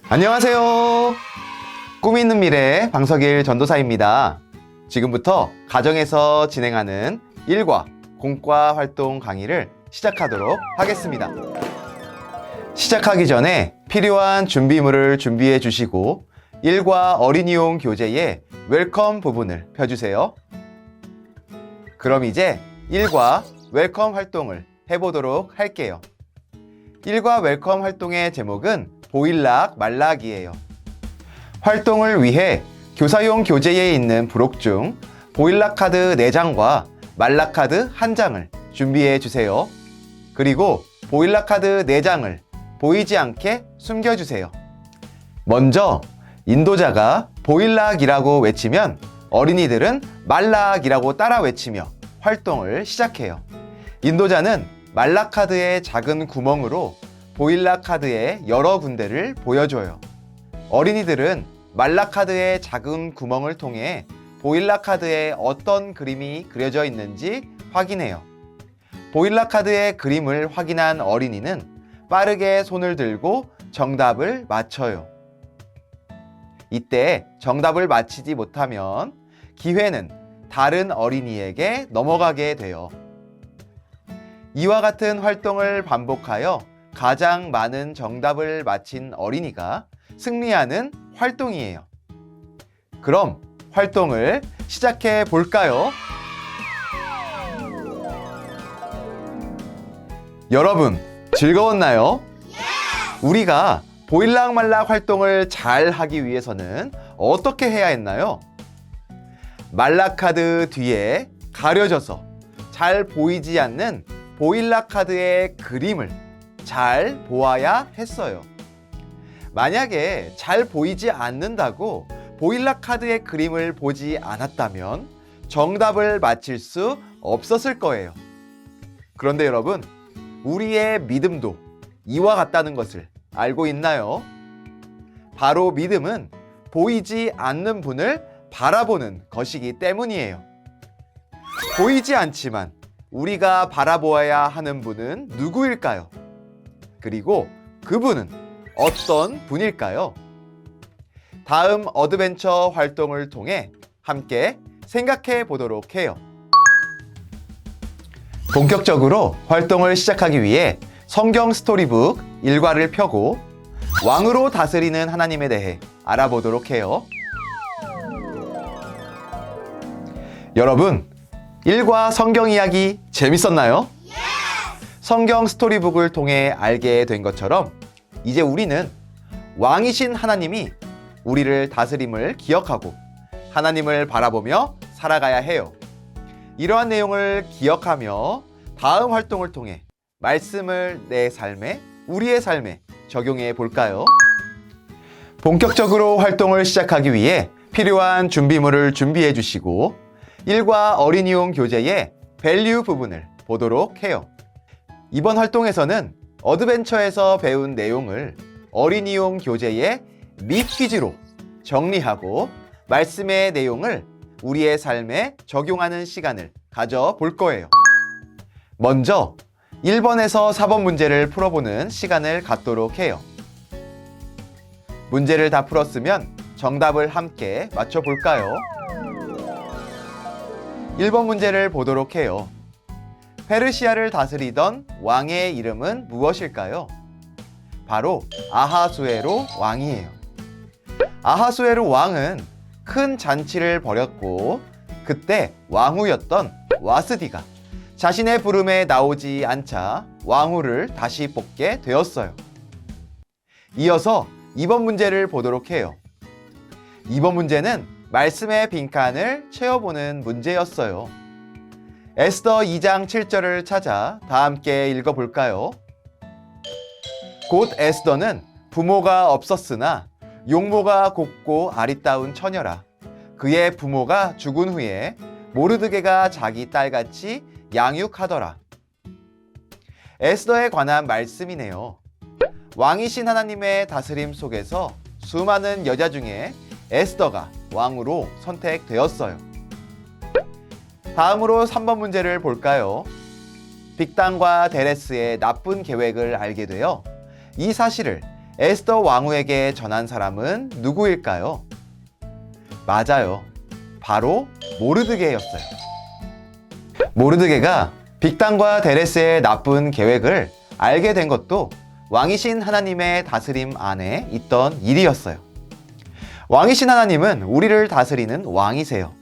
안녕하세요. 꿈이 있는 미래 방석일 전도사입니다. 지금부터 가정에서 진행하는 일과 공과 활동 강의를 시작하도록 하겠습니다. 시작하기 전에 필요한 준비물을 준비해 주시고 일과 어린이용 교재의 웰컴 부분을 펴주세요. 그럼 이제 일과 웰컴 활동을 해보도록 할게요. 일과 웰컴 활동의 제목은 보일락 말락이에요. 활동을 위해 교사용 교재에 있는 부록 중 보일락 카드 4장과 말락 카드 1장을 준비해 주세요. 그리고 보일락 카드 4장을 보이지 않게 숨겨주세요. 먼저 인도자가 보일락이라고 외치면 어린이들은 말락이라고 따라 외치며 활동을 시작해요. 인도자는 말락 카드의 작은 구멍으로 보일락 카드의 여러 군데를 보여줘요. 어린이들은 말락 카드의 작은 구멍을 통해 보일락 카드에 어떤 그림이 그려져 있는지 확인해요. 보일락 카드의 그림을 확인한 어린이는 빠르게 손을 들고 정답을 맞춰요. 이때 정답을 맞히지 못하면 기회는 다른 어린이에게 넘어가게 돼요. 이와 같은 활동을 반복하여 가장 많은 정답을 맞힌 어린이가 승리하는 활동이에요. 그럼 활동을 시작해 볼까요? 여러분, 즐거웠나요? 우리가 보일락 말락 활동을 잘 하기 위해서는 어떻게 해야 했나요? 말락 카드 뒤에 가려져서 잘 보이지 않는 보일락 카드의 그림을 잘 보아야 했어요. 만약에 잘 보이지 않는다고 보일락 카드의 그림을 보지 않았다면 정답을 맞힐 수 없었을 거예요. 그런데 여러분, 우리의 믿음도 이와 같다는 것을 알고 있나요? 바로 믿음은 보이지 않는 분을 바라보는 것이기 때문이에요. 보이지 않지만 우리가 바라보아야 하는 분은 누구일까요? 그리고 그분은 어떤 분일까요? 다음 어드벤처 활동을 통해 함께 생각해 보도록 해요. 본격적으로 활동을 시작하기 위해 성경 스토리북 1과를 펴고 왕으로 다스리는 하나님에 대해 알아보도록 해요. 여러분, 1과 성경 이야기 재밌었나요? 성경 스토리북을 통해 알게 된 것처럼 이제 우리는 왕이신 하나님이 우리를 다스림을 기억하고 하나님을 바라보며 살아가야 해요. 이러한 내용을 기억하며 다음 활동을 통해 말씀을 내 삶에, 우리의 삶에 적용해 볼까요? 본격적으로 활동을 시작하기 위해 필요한 준비물을 준비해 주시고 1과 어린이용 교재의 밸류 부분을 보도록 해요. 이번 활동에서는 어드벤처에서 배운 내용을 어린이용 교재의 밋퀴즈로 정리하고 말씀의 내용을 우리의 삶에 적용하는 시간을 가져볼 거예요. 먼저 1번에서 4번 문제를 풀어보는 시간을 갖도록 해요. 문제를 다 풀었으면 정답을 함께 맞춰볼까요? 1번 문제를 보도록 해요. 페르시아를 다스리던 왕의 이름은 무엇일까요? 바로 아하수에로 왕이에요. 아하수에로 왕은 큰 잔치를 벌였고 그때 왕후였던 와스디가 자신의 부름에 나오지 않자 왕후를 다시 뽑게 되었어요. 이어서 2번 문제를 보도록 해요. 2번 문제는 말씀의 빈칸을 채워보는 문제였어요. 에스더 2장 7절을 찾아 다 함께 읽어볼까요? 곧 에스더는 부모가 없었으나 용모가 곱고 아리따운 처녀라. 그의 부모가 죽은 후에 모르드게가 자기 딸같이 양육하더라. 에스더에 관한 말씀이네요. 왕이신 하나님의 다스림 속에서 수많은 여자 중에 에스더가 왕으로 선택되었어요. 다음으로 3번 문제를 볼까요? 빅단과 데레스의 나쁜 계획을 알게 되어 이 사실을 에스더 왕후에게 전한 사람은 누구일까요? 맞아요. 바로 모르드게였어요. 모르드게가 빅단과 데레스의 나쁜 계획을 알게 된 것도 왕이신 하나님의 다스림 안에 있던 일이었어요. 왕이신 하나님은 우리를 다스리는 왕이세요.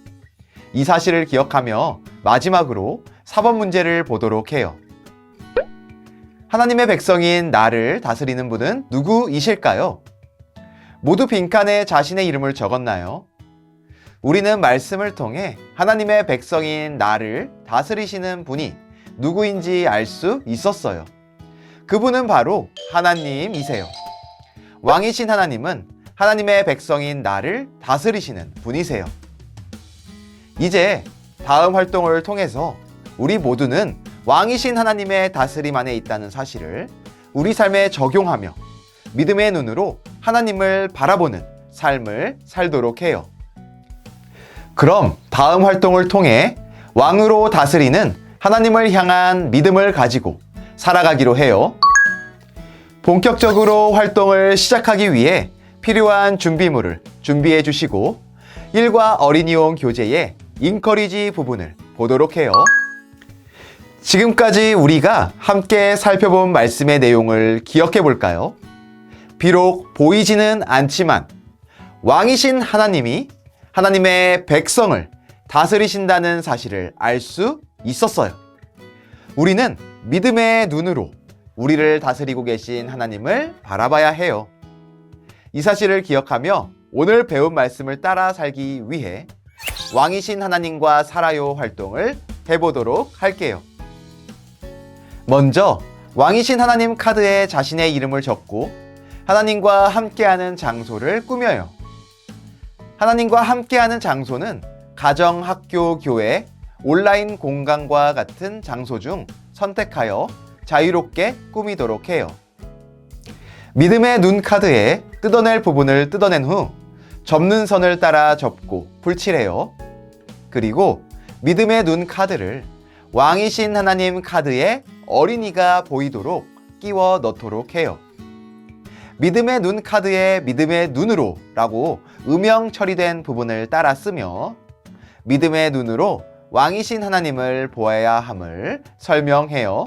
이 사실을 기억하며 마지막으로 4번 문제를 보도록 해요. 하나님의 백성인 나를 다스리는 분은 누구이실까요? 모두 빈칸에 자신의 이름을 적었나요? 우리는 말씀을 통해 하나님의 백성인 나를 다스리시는 분이 누구인지 알 수 있었어요. 그분은 바로 하나님이세요. 왕이신 하나님은 하나님의 백성인 나를 다스리시는 분이세요. 이제 다음 활동을 통해서 우리 모두는 왕이신 하나님의 다스림 안에 있다는 사실을 우리 삶에 적용하며 믿음의 눈으로 하나님을 바라보는 삶을 살도록 해요. 그럼 다음 활동을 통해 왕으로 다스리는 하나님을 향한 믿음을 가지고 살아가기로 해요. 본격적으로 활동을 시작하기 위해 필요한 준비물을 준비해 주시고 일과 어린이용 교재의 인커리지 부분을 보도록 해요. 지금까지 우리가 함께 살펴본 말씀의 내용을 기억해 볼까요? 비록 보이지는 않지만 왕이신 하나님이 하나님의 백성을 다스리신다는 사실을 알 수 있었어요. 우리는 믿음의 눈으로 우리를 다스리고 계신 하나님을 바라봐야 해요. 이 사실을 기억하며 오늘 배운 말씀을 따라 살기 위해 왕이신 하나님과 살아요 활동을 해보도록 할게요. 먼저 왕이신 하나님 카드에 자신의 이름을 적고 하나님과 함께하는 장소를 꾸며요. 하나님과 함께하는 장소는 가정, 학교, 교회, 온라인 공간과 같은 장소 중 선택하여 자유롭게 꾸미도록 해요. 믿음의 눈 카드에 뜯어낼 부분을 뜯어낸 후 접는 선을 따라 접고 풀칠해요. 그리고 믿음의 눈 카드를 왕이신 하나님 카드에 어린이가 보이도록 끼워 넣도록 해요. 믿음의 눈 카드에 믿음의 눈으로 라고 음영 처리된 부분을 따라 쓰며 믿음의 눈으로 왕이신 하나님을 보아야 함을 설명해요.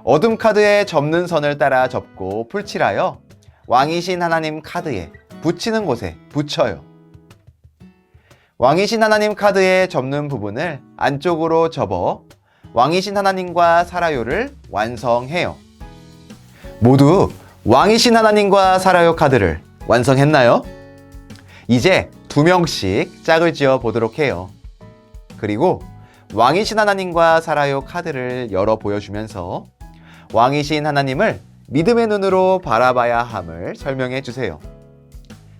어둠 카드에 접는 선을 따라 접고 풀칠하여 왕이신 하나님 카드에 붙이는 곳에 붙여요. 왕이신 하나님 카드에 접는 부분을 안쪽으로 접어 왕이신 하나님과 살아요를 완성해요. 모두 왕이신 하나님과 살아요 카드를 완성했나요? 이제 2명씩 짝을 지어 보도록 해요. 그리고 왕이신 하나님과 살아요 카드를 열어 보여주면서 왕이신 하나님을 믿음의 눈으로 바라봐야 함을 설명해 주세요.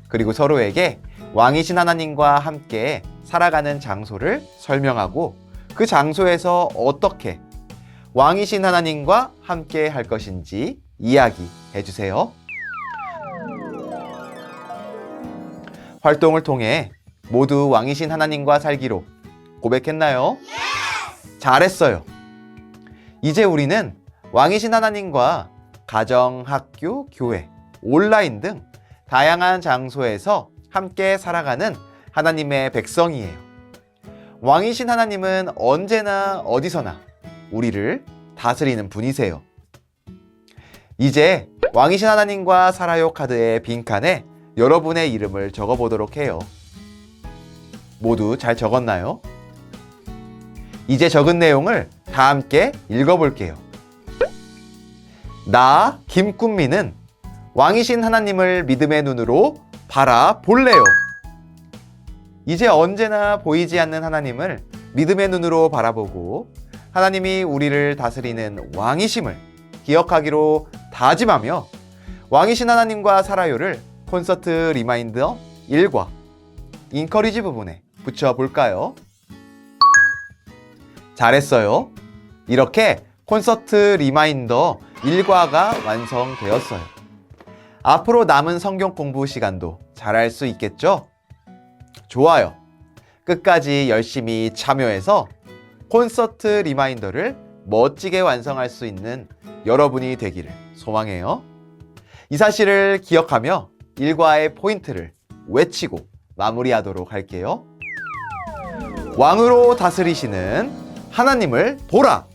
그리고 서로에게 왕이신 하나님과 함께 살아가는 장소를 설명하고 그 장소에서 어떻게 왕이신 하나님과 함께 할 것인지 이야기해 주세요. 활동을 통해 모두 왕이신 하나님과 살기로 고백했나요? 잘했어요. 이제 우리는 왕이신 하나님과 가정, 학교, 교회, 온라인 등 다양한 장소에서 함께 살아가는 하나님의 백성이에요. 왕이신 하나님은 언제나 어디서나 우리를 다스리는 분이세요. 이제 왕이신 하나님과 살아요 카드의 빈칸에 여러분의 이름을 적어보도록 해요. 모두 잘 적었나요? 이제 적은 내용을 다 함께 읽어볼게요. 나 김꿈미는 왕이신 하나님을 믿음의 눈으로 바라볼래요. 이제 언제나 보이지 않는 하나님을 믿음의 눈으로 바라보고 하나님이 우리를 다스리는 왕이심을 기억하기로 다짐하며 왕이신 하나님과 살아요를 콘서트 리마인더 1과 인커리지 부분에 붙여볼까요? 잘했어요. 이렇게 콘서트 리마인더 1과가 완성되었어요. 앞으로 남은 성경 공부 시간도 잘할 수 있겠죠? 좋아요. 끝까지 열심히 참여해서 콘서트 리마인더를 멋지게 완성할 수 있는 여러분이 되기를 소망해요. 이 사실을 기억하며 일과의 포인트를 외치고 마무리하도록 할게요. 왕으로 다스리시는 하나님을 보라!